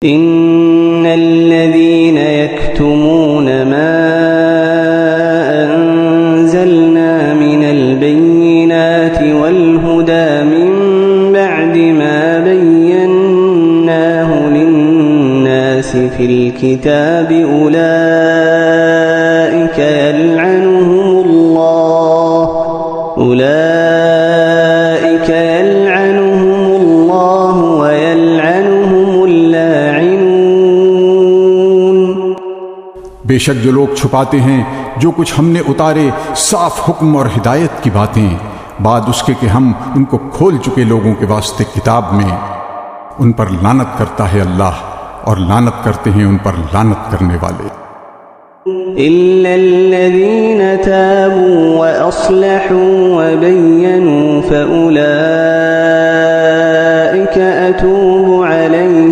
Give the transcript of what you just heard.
इन्नल्लज़ीन यक्तुमून मा अंज़लना मिनल बय्यिनाति वल हुदा मिन बअदि मा बय्यन्नाहु लिन्नासि फिल किताबि उलाइका यलअनुहुमुल्लाहु व यलअनुहुमुल लाइनून। बेशक जो लोग छुपाते हैं जो कुछ हमने उतारे साफ हुक्म और हिदायत की बातें बाद उसके कि हम उनको खोल चुके लोगों के वास्ते किताब में, उन पर लानत करता है अल्लाह और लानत करते हैं उन पर लानत करने वाले। इल्लल्लज़ीन ताबू व अस्लहू व बय्यनू फउलाइका अतूबु अलैहिम